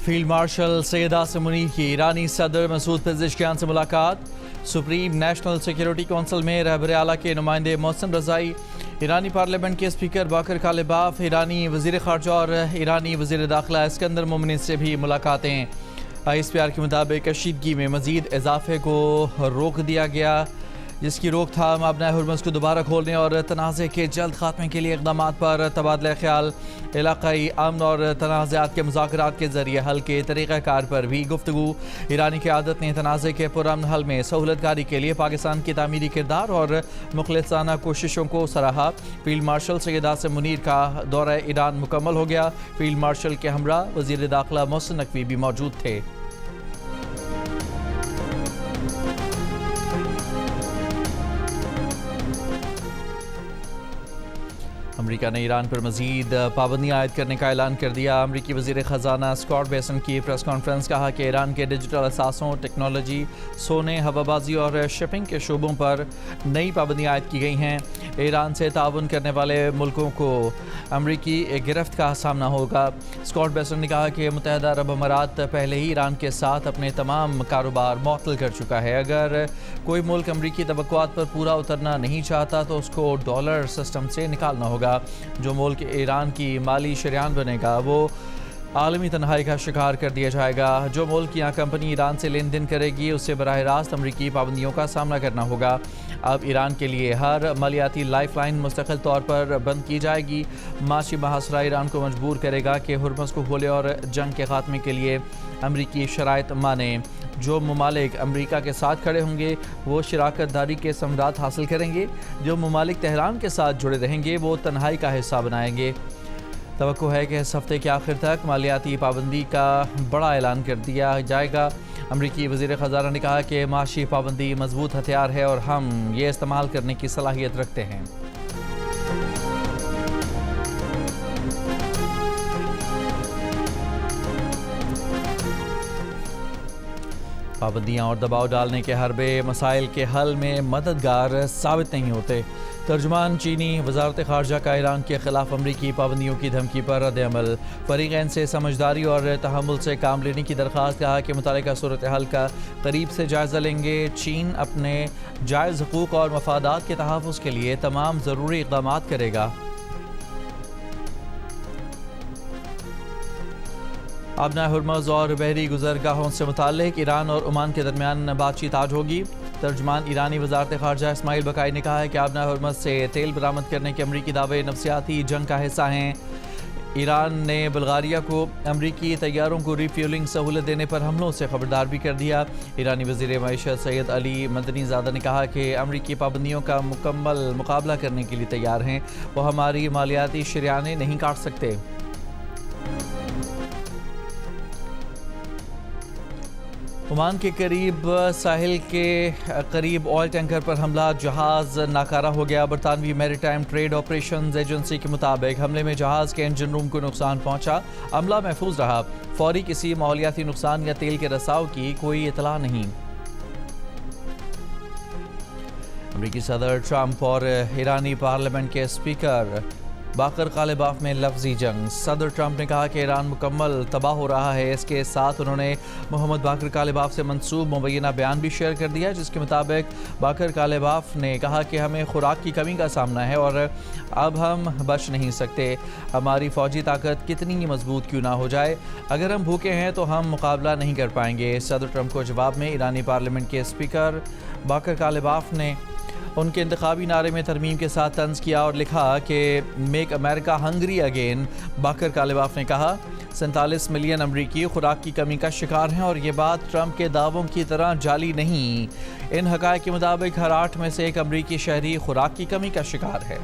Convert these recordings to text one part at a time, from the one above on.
Field marshal Syed Asim Munir کی ایرانی صدر مسعود پزشکیان سے ملاقات۔ سپریم نیشنل سیکیورٹی کونسل میں رہبر اعلیٰ کے نمائندے محسن رضائی، ایرانی پارلیمنٹ کے اسپیکر باقر کالباف، ایرانی وزیر خارجہ اور ایرانی وزیر داخلہ اسکندر مومنی سے بھی ملاقاتیں۔ ISPR کے مطابق کشیدگی میں مزید اضافے کو روک دیا گیا، جس کی روک تھام آبنائے ہرمز کو دوبارہ کھولنے اور تنازع کے جلد خاتمے کے لیے اقدامات پر تبادلہ خیال، علاقائی امن اور تنازعات کے مذاکرات کے ذریعے حل کے طریقہ کار پر بھی گفتگو۔ ایرانی قیادت نے تنازع کے پرامن حل میں سہولت کاری کے لیے پاکستان کی تعمیری کردار اور مخلصانہ کوششوں کو سراہا۔ فیلڈ مارشل سید عاصم منیر کا دورہ ایران مکمل ہو گیا۔ فیلڈ مارشل کے ہمراہ وزیر داخلہ محسن نقوی بھی موجود تھے۔ امریکہ نے ایران پر مزید پابندیاں عائد کرنے کا اعلان کر دیا۔ امریکی وزیر خزانہ اسکاٹ بیسن کی پریس کانفرنس، کہا کہ ایران کے ڈیجیٹل اثاثوں، ٹیکنالوجی، سونے، ہوابازی اور شپنگ کے شعبوں پر نئی پابندیاں عائد کی گئی ہیں۔ ایران سے تعاون کرنے والے ملکوں کو امریکی گرفت کا سامنا ہوگا۔ اسکاٹ بیسن نے کہا کہ متحدہ عرب امارات پہلے ہی ایران کے ساتھ اپنے تمام کاروبار معطل کر چکا ہے۔ اگر کوئی ملک امریکی توقعات پر پورا اترنا نہیں چاہتا تو اس کو ڈالر سسٹم سے نکالنا ہوگا۔ جو ملک ایران کی مالی شریان بنے گا وہ عالمی تنہائی کا شکار کر دیا جائے گا۔ جو ملک یا کمپنی ایران سے لین دین کرے گی اسے براہ راست امریکی پابندیوں کا سامنا کرنا ہوگا۔ اب ایران کے لیے ہر مالیاتی لائف لائن مستقل طور پر بند کی جائے گی۔ معاشی محاصرہ ایران کو مجبور کرے گا کہ ہرمز کو کھولے اور جنگ کے خاتمے کے لیے امریکی شرائط مانے۔ جو ممالک امریکہ کے ساتھ کھڑے ہوں گے وہ شراکت داری کے ثمرات حاصل کریں گے۔ جو ممالک تہران کے ساتھ جڑے رہیں گے وہ تنہائی کا حصہ بنائیں گے۔ توقع ہے کہ اس ہفتے کے آخر تک مالیاتی پابندی کا بڑا اعلان کر دیا جائے گا۔ امریکی وزیر خزانہ نے کہا کہ معاشی پابندی مضبوط ہتھیار ہے اور ہم یہ استعمال کرنے کی صلاحیت رکھتے ہیں۔ پابندیاں اور دباؤ ڈالنے کے حربے مسائل کے حل میں مددگار ثابت نہیں ہوتے۔ ترجمان چینی وزارت خارجہ کا ایران کے خلاف امریکی پابندیوں کی دھمکی پر رد عمل، فریقین سے سمجھداری اور تحمل سے کام لینے کی درخواست، کہا کہ متعلقہ صورتحال کا قریب سے جائزہ لیں گے۔ چین اپنے جائز حقوق اور مفادات کے تحفظ کے لیے تمام ضروری اقدامات کرے گا۔ آبنائے ہرمز اور بحری گزرگاہوں سے متعلق ایران اور عمان کے درمیان بات چیت آج ہوگی۔ ترجمان ایرانی وزارت خارجہ اسماعیل بقائی نے کہا ہے کہ آبنائے ہرمز سے تیل برآمد کرنے کے امریکی دعوے نفسیاتی جنگ کا حصہ ہیں۔ ایران نے بلغاریہ کو امریکی طیاروں کو ری فیولنگ سہولت دینے پر حملوں سے خبردار بھی کر دیا۔ ایرانی وزیر معیشت سید علی مدنی زادہ نے کہا کہ امریکی پابندیوں کا مکمل مقابلہ کرنے کے لیے تیار ہیں، وہ ہماری مالیاتی شریانیں نہیں کاٹ سکتے۔ عمان کے قریب ساحل کے قریب آئل ٹینکر پر حملہ، جہاز ناکارہ ہو گیا۔ برطانوی میری ٹائم ٹریڈ آپریشنز ایجنسی کے مطابق حملے میں جہاز کے انجن روم کو نقصان پہنچا، عملہ محفوظ رہا۔ فوری کسی ماحولیاتی نقصان یا تیل کے رساؤ کی کوئی اطلاع نہیں۔ امریکی صدر ٹرمپ اور ایرانی پارلیمنٹ کے اسپیکر باقر کالباف میں لفظی جنگ۔ صدر ٹرمپ نے کہا کہ ایران مکمل تباہ ہو رہا ہے۔ اس کے ساتھ انہوں نے محمد باقر کالباف سے منسوب مبینہ بیان بھی شیئر کر دیا، جس کے مطابق باقر کالباف نے کہا کہ ہمیں خوراک کی کمی کا سامنا ہے اور اب ہم بچ نہیں سکتے، ہماری فوجی طاقت کتنی مضبوط کیوں نہ ہو جائے، اگر ہم بھوکے ہیں تو ہم مقابلہ نہیں کر پائیں گے۔ صدر ٹرمپ کو جواب میں ایرانی پارلیمنٹ کے اسپیکر باقر کالباف نے ان کے انتخابی نعرے میں ترمیم کے ساتھ طنز کیا اور لکھا کہ میک امریکہ ہنگری اگین۔ باقر کالباف نے کہا 47 ملین امریکی خوراک کی کمی کا شکار ہیں اور یہ بات ٹرمپ کے دعووں کی طرح جعلی نہیں۔ ان حقائق کے مطابق ہر 8 میں سے 1 امریکی شہری خوراک کی کمی کا شکار ہے۔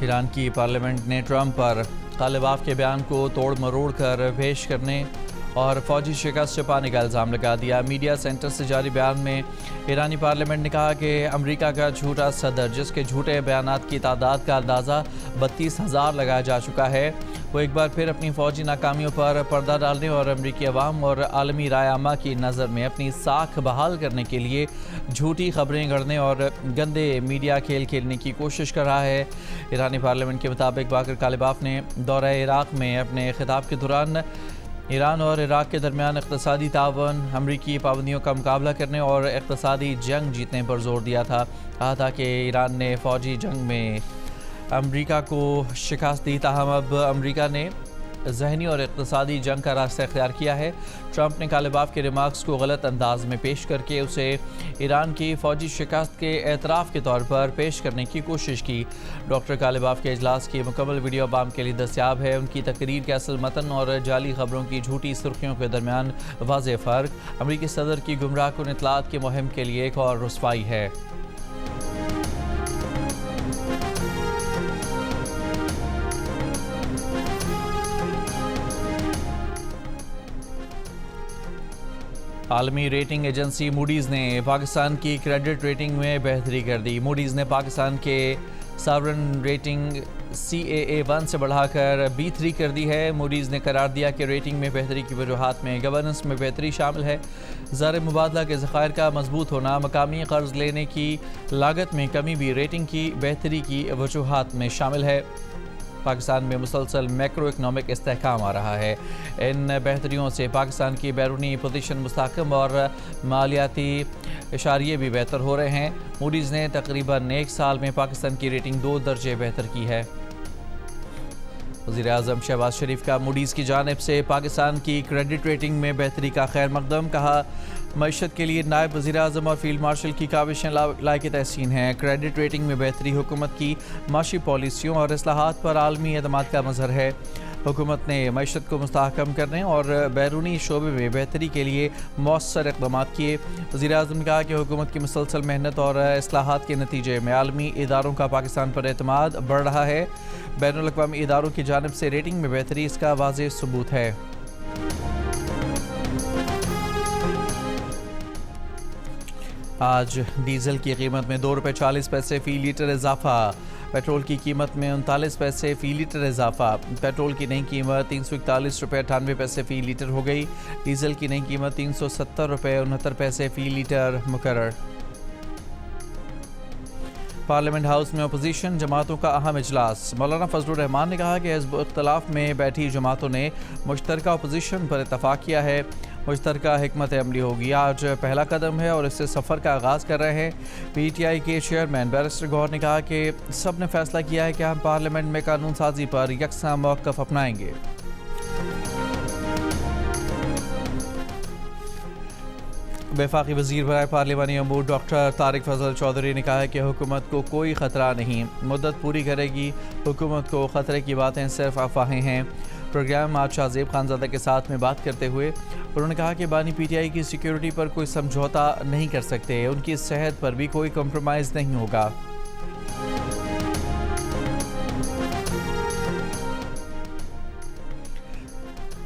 ایران کی پارلیمنٹ نے ٹرمپ پر کالباف کے بیان کو توڑ مروڑ کر پیش کرنے اور فوجی شکست چھپانے کا الزام لگا دیا۔ میڈیا سینٹر سے جاری بیان میں ایرانی پارلیمنٹ نے کہا کہ امریکہ کا جھوٹا صدر، جس کے جھوٹے بیانات کی تعداد کا اندازہ 32,000 لگایا جا چکا ہے، وہ ایک بار پھر اپنی فوجی ناکامیوں پر پردہ ڈالنے اور امریکی عوام اور عالمی رائے عامہ کی نظر میں اپنی ساکھ بحال کرنے کے لیے جھوٹی خبریں گڑھنے اور گندے میڈیا کھیل کھیلنے کی کوشش کر رہا ہے۔ ایرانی پارلیمنٹ کے مطابق باقر کالباف نے دورہ عراق میں اپنے خطاب کے دوران ایران اور عراق کے درمیان اقتصادی تعاون، امریکی پابندیوں کا مقابلہ کرنے اور اقتصادی جنگ جیتنے پر زور دیا تھا۔ کہا تھا کہ ایران نے فوجی جنگ میں امریکہ کو شکست دی، تاہم اب امریکہ نے ذہنی اور اقتصادی جنگ کا راستہ اختیار کیا ہے۔ ٹرمپ نے کالباف کے ریمارکس کو غلط انداز میں پیش کر کے اسے ایران کی فوجی شکست کے اعتراف کے طور پر پیش کرنے کی کوشش کی۔ ڈاکٹر کالباف کے اجلاس کی مکمل ویڈیو عوام کے لیے دستیاب ہے۔ ان کی تقریر کے اصل متن اور جعلی خبروں کی جھوٹی سرخیوں کے درمیان واضح فرق امریکی صدر کی گمراہ کن اطلاعات کی مہم کے لیے ایک اور رسوائی ہے۔ عالمی ریٹنگ ایجنسی موڈیز نے پاکستان کی کریڈٹ ریٹنگ میں بہتری کر دی۔ موڈیز نے پاکستان کے ساورن ریٹنگ CAA1 سے بڑھا کر B3 کر دی ہے۔ موڈیز نے قرار دیا کہ ریٹنگ میں بہتری کی وجوہات میں گورننس میں بہتری شامل ہے، زر مبادلہ کے ذخائر کا مضبوط ہونا، مقامی قرض لینے کی لاگت میں کمی بھی ریٹنگ کی بہتری کی وجوہات میں شامل ہے۔ پاکستان میں مسلسل میکرو اکنامک استحکام آ رہا ہے۔ ان بہتریوں سے پاکستان کی بیرونی پوزیشن مستحکم اور مالیاتی اشاریے بھی بہتر ہو رہے ہیں۔ موڈیز نے تقریباً ایک سال میں پاکستان کی ریٹنگ 2 درجے بہتر کی ہے۔ وزیر اعظم شہباز شریف کا موڈیز کی جانب سے پاکستان کی کریڈٹ ریٹنگ میں بہتری کا خیر مقدم، کہا معیشت کے لیے نائب وزیر اعظم اور فیلڈ مارشل کی کاوشیں لائق تحسین ہیں۔ کریڈٹ ریٹنگ میں بہتری حکومت کی معاشی پالیسیوں اور اصلاحات پر عالمی اعتماد کا مظہر ہے۔ حکومت نے معیشت کو مستحکم کرنے اور بیرونی شعبے میں بہتری کے لیے مؤثر اقدامات کیے۔ وزیر اعظم نے کہا کہ حکومت کی مسلسل محنت اور اصلاحات کے نتیجے میں عالمی اداروں کا پاکستان پر اعتماد بڑھ رہا ہے۔ بین الاقوامی اداروں کی جانب سے ریٹنگ میں بہتری اس کا واضح ثبوت ہے۔ آج ڈیزل کی قیمت میں 2 روپے 40 پیسے فی لیٹر اضافہ، پیٹرول کی قیمت میں 39 پیسے فی لیٹر اضافہ۔ پیٹرول کی نئی قیمت 341 روپے 98 پیسے فی لیٹر ہو گئی۔ ڈیزل کی نئی قیمت 370 روپے 69 پیسے فی لیٹر مقرر۔ پارلیمنٹ ہاؤس میں اپوزیشن جماعتوں کا اہم اجلاس، مولانا فضل الرحمان نے کہا کہ حزب اختلاف میں بیٹھی جماعتوں نے مشترکہ اپوزیشن پر اتفاق کیا ہے، مشترکہ حکمت عملی ہوگی، آج پہلا قدم ہے اور اس سے سفر کا آغاز کر رہے ہیں۔ PTI کے چیئرمین بیرسٹر گوہر نے کہا کہ سب نے فیصلہ کیا ہے کہ ہم پارلیمنٹ میں قانون سازی پر یکساں موقف اپنائیں گے۔ وفاقی وزیر برائے پارلیمانی امور ڈاکٹر طارق فضل چودھری نے کہا ہے کہ حکومت کو کوئی خطرہ نہیں، مدت پوری کرے گی، حکومت کو خطرے کی باتیں صرف افواہیں ہیں۔ پروگرام آج شاہ زیب خانزادہ کے ساتھ میں بات کرتے ہوئے انہوں نے کہا کہ بانی PTI کی سیکیورٹی پر کوئی سمجھوتا نہیں کر سکتے، ان کی صحت پر بھی کوئی کمپرومائز نہیں ہوگا۔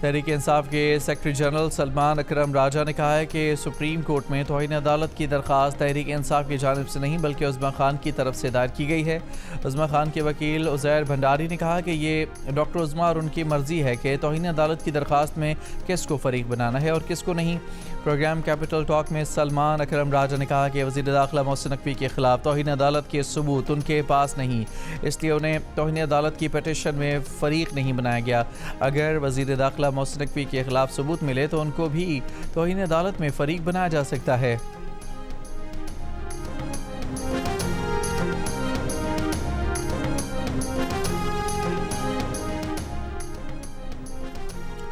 تحریک انصاف کے سیکرٹری جنرل سلمان اکرم راجہ نے کہا ہے کہ سپریم کورٹ میں توہین عدالت کی درخواست تحریک انصاف کی جانب سے نہیں بلکہ عظمیٰ خان کی طرف سے دائر کی گئی ہے۔ عظمیٰ خان کے وکیل عزیر بھنڈاری نے کہا کہ یہ ڈاکٹر عظمیٰ اور ان کی مرضی ہے کہ توہین عدالت کی درخواست میں کس کو فریق بنانا ہے اور کس کو نہیں۔ پروگرام کیپٹل ٹاک میں سلمان اکرم راجہ نے کہا کہ وزیر داخلہ محسن نقوی کے خلاف توہین عدالت کے ثبوت ان کے پاس نہیں، اس لیے انہیں توہین عدالت کی پٹیشن میں فریق نہیں بنایا گیا۔ اگر وزیر داخلہ محسن نقوی کے خلاف ثبوت ملے تو ان کو بھی توہین عدالت میں فریق بنایا جا سکتا ہے۔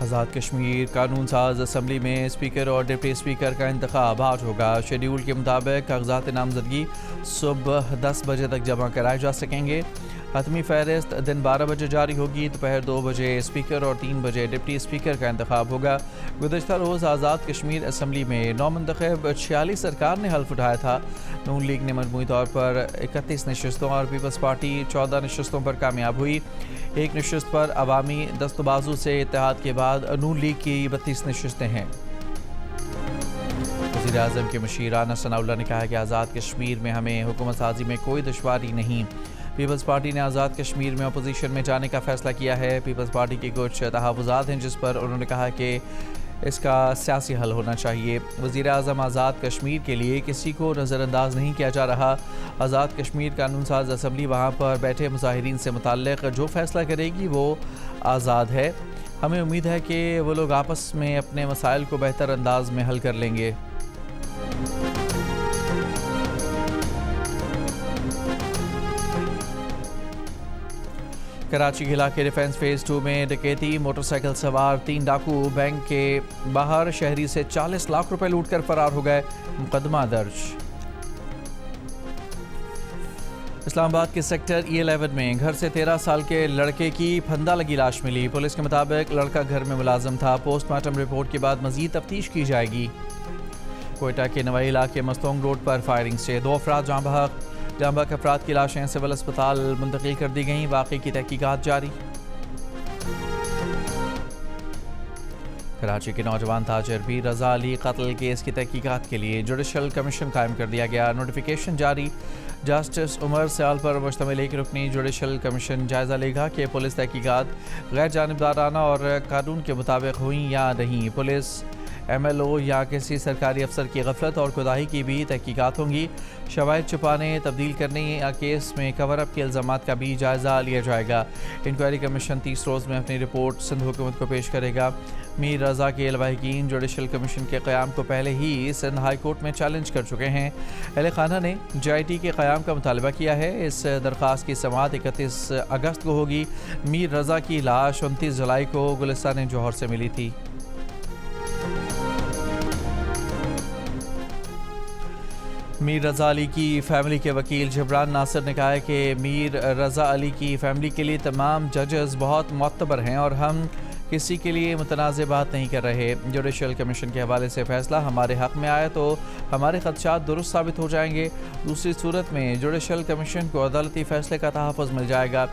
آزاد کشمیر قانون ساز اسمبلی میں اسپیکر اور ڈپٹی اسپیکر کا انتخاب آج ہوگا۔ شیڈیول کے مطابق کاغذات نامزدگی صبح 10 بجے تک جمع کرائے جا سکیں گے۔ حتمی فہرست دن 12 بجے جاری ہوگی. دوپہر 2 بجے اسپیکر اور 3 بجے ڈپٹی اسپیکر کا انتخاب ہوگا. گزشتہ روز آزاد کشمیر اسمبلی میں نو منتخب 46 ارکان نے حلف اٹھایا تھا. نون لیگ نے مجموعی طور پر 31 نشستوں اور پیپلز پارٹی 14 نشستوں پر کامیاب ہوئی. ایک نشست پر عوامی دست و بازو سے اتحاد کے بعد نون لیگ کی 32 نشستیں ہیں. وزیر اعظم کے مشیر رانا ثناء اللہ نے کہا کہ آزاد کشمیر میں ہمیں حکومت سازی میں کوئی دشواری نہیں. پیپلز پارٹی نے آزاد کشمیر میں اپوزیشن میں جانے کا فیصلہ کیا ہے. پیپلز پارٹی کے کچھ تحفظات ہیں جس پر انہوں نے کہا کہ اس کا سیاسی حل ہونا چاہیے. وزیر اعظم آزاد کشمیر کے لیے کسی کو نظر انداز نہیں کیا جا رہا. آزاد کشمیر قانون ساز اسمبلی وہاں پر بیٹھے مظاہرین سے متعلق جو فیصلہ کرے گی وہ آزاد ہے. ہمیں امید ہے کہ وہ لوگ آپس میں اپنے مسائل کو بہتر انداز میں حل کر لیں گے. کراچی کے علاقے ڈیفنس فیز 2 میں ڈکیتی. موٹر سائیکل سوار 3 ڈاکو بینک کے باہر شہری سے 40 لاکھ روپے لوٹ کر فرار ہو گئے. مقدمہ درج. اسلام آباد کے سیکٹر E11 میں گھر سے 13 سال کے لڑکے کی پھندا لگی لاش ملی. پولیس کے مطابق لڑکا گھر میں ملازم تھا. پوسٹ مارٹم رپورٹ کے بعد مزید تفتیش کی جائے گی. کوئٹہ کے نوائی علاقے مستونگ روڈ پر فائرنگ سے 2 افراد جاں بحق افراد کی لاشیں سول اسپتال منتقل کر دی گئیں. واقعے کی تحقیقات جاری. کراچی کے نوجوان تاجر بیر رضا علی قتل کیس کی تحقیقات کے لیے جوڈیشل کمیشن قائم کر دیا گیا. نوٹیفیکیشن جاری. جسٹس عمر سیال پر مشتمل ایک رکنی جوڈیشل کمیشن جائزہ لے گا کہ پولیس تحقیقات غیر جانبدارانہ اور قانون کے مطابق ہوئیں یا نہیں. پولیس MLO یا کسی سرکاری افسر کی غفلت اور کوتاہی کی بھی تحقیقات ہوں گی. شواہد چھپانے، تبدیل کرنے یا کیس میں کور اپ کے الزامات کا بھی جائزہ لیا جائے گا. انکوائری کمیشن 30 روز میں اپنی رپورٹ سندھ حکومت کو پیش کرے گا. میر رضا کے لواحقین جوڈیشل کمیشن کے قیام کو پہلے ہی سندھ ہائی کورٹ میں چیلنج کر چکے ہیں. اہل خانہ نے JIT کے قیام کا مطالبہ کیا ہے. اس درخواست کی سماعت 31 اگست کو ہوگی. میر رضا کی لاش 29 جولائی کو گلستان جوہر سے ملی تھی. میر رضا علی کی فیملی کے وکیل جبران ناصر نے کہا ہے کہ میر رضا علی کی فیملی کے لیے تمام ججز بہت معتبر ہیں اور ہم کسی کے لیے متنازع بات نہیں کر رہے. جوڈیشل کمیشن کے حوالے سے فیصلہ ہمارے حق میں آیا تو ہمارے خدشات درست ثابت ہو جائیں گے. دوسری صورت میں جوڈیشل کمیشن کو عدالتی فیصلے کا تحفظ مل جائے گا.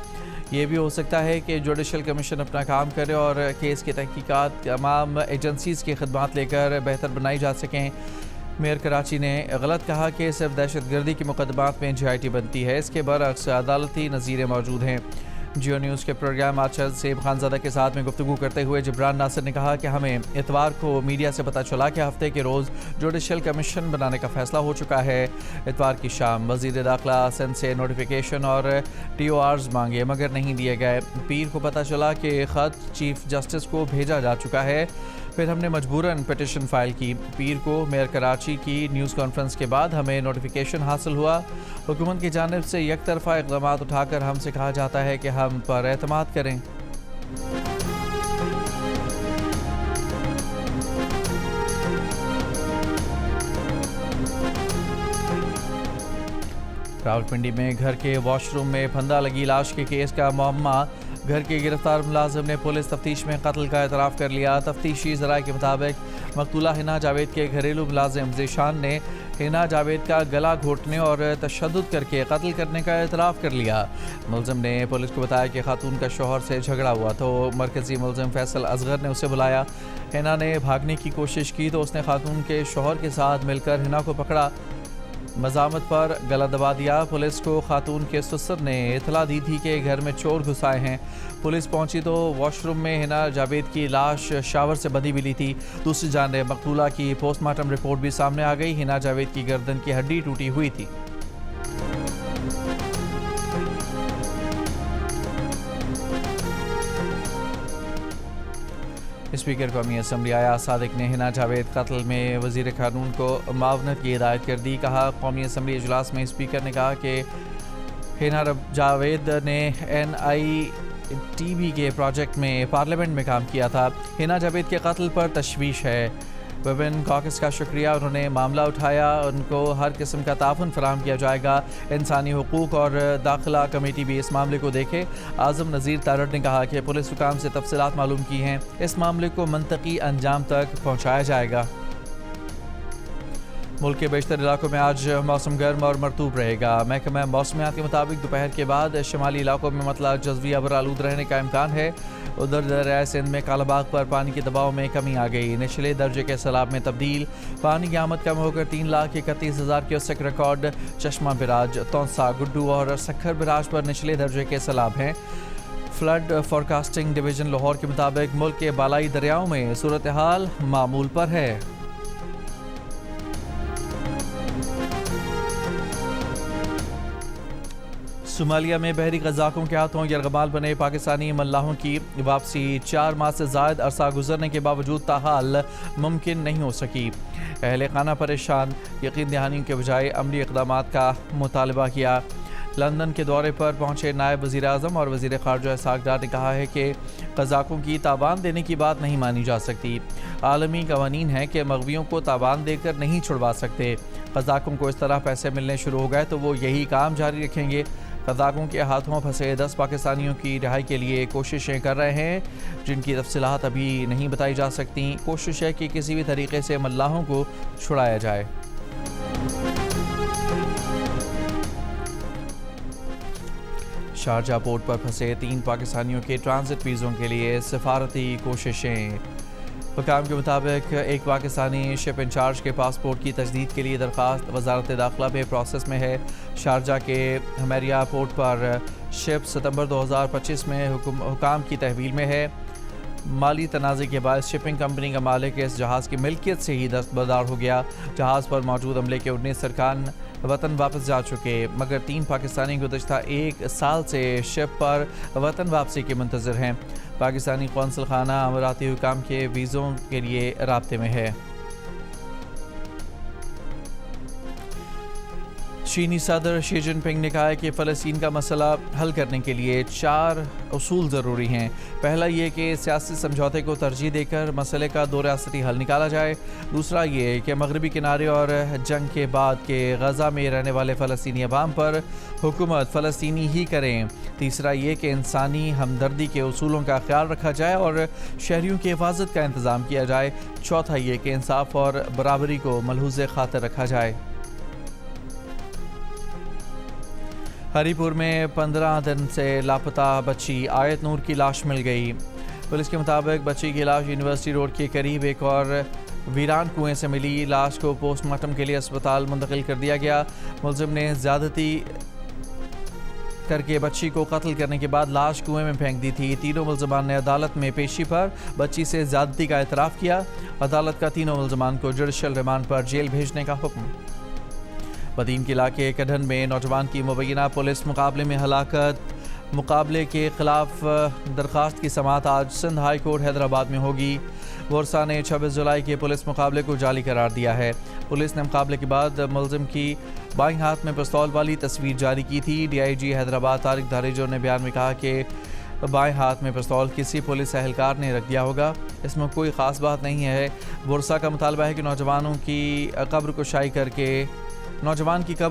یہ بھی ہو سکتا ہے کہ جوڈیشل کمیشن اپنا کام کرے اور کیس کی تحقیقات تمام ایجنسیز کی خدمات لے کر بہتر بنائی جا سکیں. میئر کراچی نے غلط کہا کہ صرف دہشت گردی کے مقدمات میں JIT بنتی ہے. اس کے برعکس عدالتی نظیریں موجود ہیں. جیو نیوز کے پروگرام آچر سیب خانزادہ کے ساتھ میں گفتگو کرتے ہوئے جبران ناصر نے کہا کہ ہمیں اتوار کو میڈیا سے پتہ چلا کہ ہفتے کے روز جوڈیشل کمیشن بنانے کا فیصلہ ہو چکا ہے. اتوار کی شام وزیر داخلہ سندھ سے نوٹیفیکیشن اور TORs مانگے مگر نہیں دیے گئے. پیر کو پتہ چلا کہ خط چیف جسٹس کو بھیجا جا چکا ہے. پھر ہم نے مجبوراً پٹیشن فائل کی. پیر کو میئر کراچی کی نیوز کانفرنس کے بعد ہمیں نوٹیفیکیشن حاصل ہوا. حکومت کی جانب سے یک طرفہ اقدامات اٹھا کر ہم سے کہا جاتا ہے کہ ہم پر اعتماد کریں. راولپنڈی میں گھر کے واش روم میں پھندا لگی لاش کے کیس کا معمہ. گھر کے گرفتار ملازم نے پولیس تفتیش میں قتل کا اعتراف کر لیا. تفتیشی ذرائع کے مطابق مقتولہ حنا جاوید کے گھریلو ملازم ذیشان نے حنا جاوید کا گلا گھونٹنے اور تشدد کر کے قتل کرنے کا اعتراف کر لیا. ملزم نے پولیس کو بتایا کہ خاتون کا شوہر سے جھگڑا ہوا تو مرکزی ملزم فیصل اصغر نے اسے بلایا. حنا نے بھاگنے کی کوشش کی تو اس نے خاتون کے شوہر کے ساتھ مل کر حنا کو پکڑا. مزاحمت پر گلا دبا دیا. پولیس کو خاتون کے سسر نے اطلاع دی تھی کہ گھر میں چور گھس آئے ہیں. پولیس پہنچی تو واش روم میں حنا جاوید کی لاش شاور سے بندھی ملی تھی. دوسری جانب مقتولہ کی پوسٹ مارٹم رپورٹ بھی سامنے آ گئی. حنا جاوید کی گردن کی ہڈی ٹوٹی ہوئی تھی. اسپیکر قومی اسمبلی آیا صادق نے حنا جاوید قتل میں وزیر قانون کو معاونت کی ہدایت کر دی. کہا قومی اسمبلی اجلاس میں اسپیکر نے کہا کہ حنا جاوید نے NITB کے پروجیکٹ میں پارلیمنٹ میں کام کیا تھا. حنا جاوید کے قتل پر تشویش ہے. ویبن کاکس کا شکریہ، انہوں نے معاملہ اٹھایا، ان کو ہر قسم کا تعاون فراہم کیا جائے گا۔ انسانی حقوق اور داخلہ کمیٹی بھی اس معاملے کو دیکھے۔ اعظم نذیر تارڑ نے کہا کہ پولیس حکام سے تفصیلات معلوم کی ہیں، اس معاملے کو منطقی انجام تک پہنچایا جائے گا۔ ملک کے بیشتر علاقوں میں آج موسم گرم اور مرطوب رہے گا۔ محکمہ موسمیات کے مطابق دوپہر کے بعد شمالی علاقوں میں مطلع جزوی ابر آلود رہنے کا امکان ہے۔ ادھر دریائے سندھ میں کالا باغ پر پانی کے دباؤ میں کمی آ گئی، نچلے درجے کے سیلاب میں تبدیل، پانی کی آمد کم ہو کر 3,31,000 کیوسک ریکارڈ۔ چشمہ براج، تونسا، گڈو اور سکھر براج پر نچلے درجے کے سیلاب ہیں۔ فلڈ فورکاسٹنگ ڈویژن لاہور کے مطابق ملک کے بالائی دریاؤں میں صورتحال معمول پر ہے۔ صومالیہ میں بحری قزاقوں کے ہاتھوں یرغمال بنے پاکستانی ملاحوں کی واپسی 4 ماہ سے زائد عرصہ گزرنے کے باوجود تاحال ممکن نہیں ہو سکی۔ اہل خانہ پریشان، یقین دہانی کے بجائے عملی اقدامات کا مطالبہ کیا۔ لندن کے دورے پر پہنچے نائب وزیر اعظم اور وزیر خارجہ اسحاق ڈار نے کہا ہے کہ قزاقوں کی تاوان دینے کی بات نہیں مانی جا سکتی۔ عالمی قوانین ہیں کہ مغویوں کو تاوان دے کر نہیں چھڑوا سکتے۔ قزاقوں کو اس طرح پیسے ملنے شروع ہو گئے تو وہ یہی کام جاری رکھیں گے۔ قزاقوں کے ہاتھوں پھنسے 10 پاکستانیوں کی رہائی کے لیے کوششیں کر رہے ہیں، جن کی تفصیلات ابھی نہیں بتائی جا سکتی۔ کوشش ہے کہ کسی بھی طریقے سے ملاحوں کو چھڑایا جائے۔ شارجہ پورٹ پر پھنسے 3 پاکستانیوں کے ٹرانزٹ ویزوں کے لیے سفارتی کوششیں۔ حکام کے مطابق ایک پاکستانی شپ انچارج کے پاسپورٹ کی تجدید کے لیے درخواست وزارت داخلہ میں پروسیس میں ہے۔ شارجہ کے ہمیریا پورٹ پر شپ ستمبر 2025 میں حکام کی تحویل میں ہے۔ مالی تنازع کے باعث شپنگ کمپنی کا مالک اس جہاز کی ملکیت سے ہی دستبردار ہو گیا۔ جہاز پر موجود عملے کے 19 ارکان وطن واپس جا چکے، مگر 3 پاکستانی گزشتہ 1 سال سے شپ پر وطن واپسی کے منتظر ہیں۔ پاکستانی قونصل خانہ اماراتی حکام کے ویزوں کے لیے رابطے میں ہے۔ چینی صدر شی جن پنگ نے کہا ہے کہ فلسطین کا مسئلہ حل کرنے کے لیے 4 اصول ضروری ہیں۔ پہلا یہ کہ سیاسی سمجھوتے کو ترجیح دے کر مسئلے کا 2 ریاستی حل نکالا جائے۔ دوسرا یہ کہ مغربی کنارے اور جنگ کے بعد کے غزہ میں رہنے والے فلسطینی عوام پر حکومت فلسطینی ہی کریں۔ تیسرا یہ کہ انسانی ہمدردی کے اصولوں کا خیال رکھا جائے اور شہریوں کی حفاظت کا انتظام کیا جائے۔ چوتھا یہ کہ انصاف اور برابری کو ملحوظ خاطر رکھا جائے۔ ہری پور میں 15 دن سے لاپتہ بچی آیت نور کی لاش مل گئی۔ پولیس کے مطابق بچی کی لاش یونیورسٹی روڈ کے قریب ایک اور ویران کنویں سے ملی۔ لاش کو پوسٹ مارٹم کے لیے اسپتال منتقل کر دیا گیا۔ ملزم نے زیادتی کر کے بچی کو قتل کرنے کے بعد لاش کنویں میں پھینک دی تھی۔ تینوں ملزمان نے عدالت میں پیشی پر بچی سے زیادتی کا اعتراف کیا۔ عدالت کا تینوں ملزمان کو جوڈیشل ریمانڈ پر جیل بھیجنے کا حکم۔ بدین کے علاقے کڈھن میں نوجوان کی مبینہ پولیس مقابلے میں ہلاکت۔ مقابلے کے خلاف درخواست کی سماعت آج سندھ ہائی کورٹ حیدرآباد میں ہوگی۔ ورثا نے 26 جولائی کے پولیس مقابلے کو جعلی قرار دیا ہے۔ پولیس نے مقابلے کے بعد ملزم کی بائیں ہاتھ میں پستول والی تصویر جاری کی تھی۔ ڈی آئی جی حیدرآباد طارق دھاریجو نے بیان میں کہا کہ بائیں ہاتھ میں پستول کسی پولیس اہلکار نے رکھ دیا ہوگا، اس میں کوئی خاص بات نہیں ہے۔ ورثا کا مطالبہ ہے کہ نوجوان کی قبر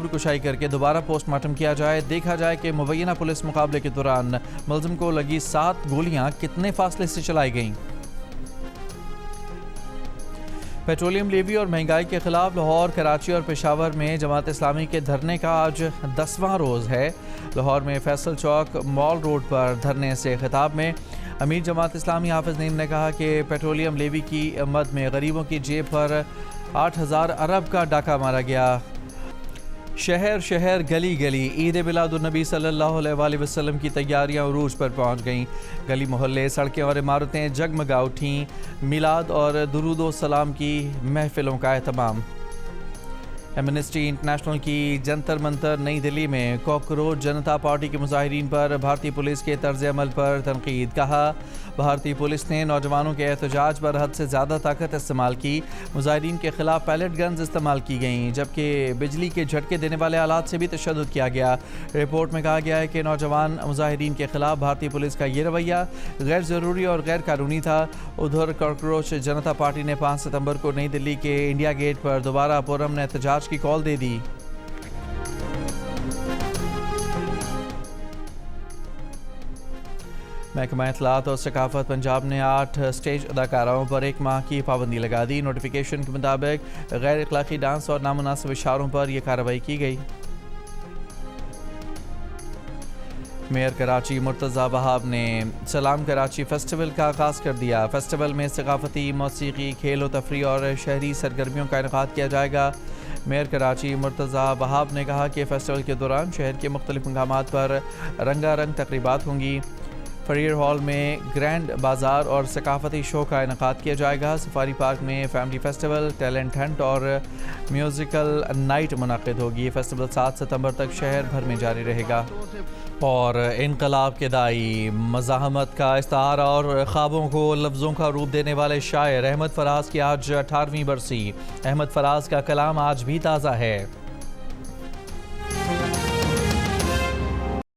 کشائی کر کے دوبارہ پوسٹ مارٹم کیا جائے۔ دیکھا جائے کہ مبینہ پولیس مقابلے کے دوران ملزم کو لگی 7 گولیاں کتنے فاصلے سے چلائی گئیں۔ پیٹرولیم لیوی اور مہنگائی کے خلاف لاہور، کراچی اور پشاور میں جماعت اسلامی کے دھرنے کا آج 10واں روز ہے۔ لاہور میں فیصل چوک مال روڈ پر دھرنے سے خطاب میں امیر جماعت اسلامی حافظ نعیم نے کہا کہ پیٹرولیم لیوی کی مد میں غریبوں کی جیب پر 8,000 ارب کا ڈاکہ مارا گیا۔ شہر شہر گلی گلی عید میلاد النبی صلی اللہ علیہ وآلہ وسلم کی تیاریاں عروج پر پہنچ گئیں۔ گلی محلے، سڑکیں اور عمارتیں جگمگا اٹھیں۔ میلاد اور درود و سلام کی محفلوں کا اہتمام۔ ایمنسٹی انٹرنیشنل کی جنتر منتر نئی دلی میں کاکروچ جنتا پارٹی کے مظاہرین پر بھارتی پولیس کے طرز عمل پر تنقید. کہا بھارتی پولیس نے نوجوانوں کے احتجاج پر حد سے زیادہ طاقت استعمال کی. مظاہرین کے خلاف پیلٹ گنز استعمال کی گئیں جبکہ بجلی کے جھٹکے دینے والے آلات سے بھی تشدد کیا گیا. رپورٹ میں کہا گیا ہے کہ نوجوان مظاہرین کے خلاف بھارتی پولیس کا یہ رویہ غیر ضروری اور غیر قانونی تھا. ادھر کاکروچ جنتا پارٹی نے 5 ستمبر کو نئی دلی کے انڈیا گیٹ پر دوبارہ پرامن احتجاج کی کال دے دی. محکمہ اطلاعات اور ثقافت پنجاب نے 8 اسٹیج اداکاراؤں پر 1 ماہ کی پابندی لگا دی. نوٹیفیکیشن کے مطابق غیر اخلاقی ڈانس اور نامناسب اشاروں پر یہ کارروائی کی گئی. میئر کراچی مرتضی وہاب نے سلام کراچی فیسٹیول کا آغاز کر دیا. فیسٹیول میں ثقافتی، موسیقی، کھیل و تفریح اور شہری سرگرمیوں کا انعقاد کیا جائے گا. میئر کراچی مرتضی وہاب نے کہا کہ فیسٹیول کے دوران شہر کے مختلف مقامات پر رنگا رنگ تقریبات ہوں گی. فریر ہال میں گرینڈ بازار اور ثقافتی شو کا انعقاد کیا جائے گا. سفاری پارک میں فیملی فیسٹیول، ٹیلنٹ ہنٹ اور میوزیکل نائٹ منعقد ہوگی. فیسٹیول 7 ستمبر تک شہر بھر میں جاری رہے گا. اور انقلاب کے دائی، مزاحمت کا استعارہ اور خوابوں کو لفظوں کا روپ دینے والے شاعر احمد فراز کی آج 18ویں برسی. احمد فراز کا کلام آج بھی تازہ ہے.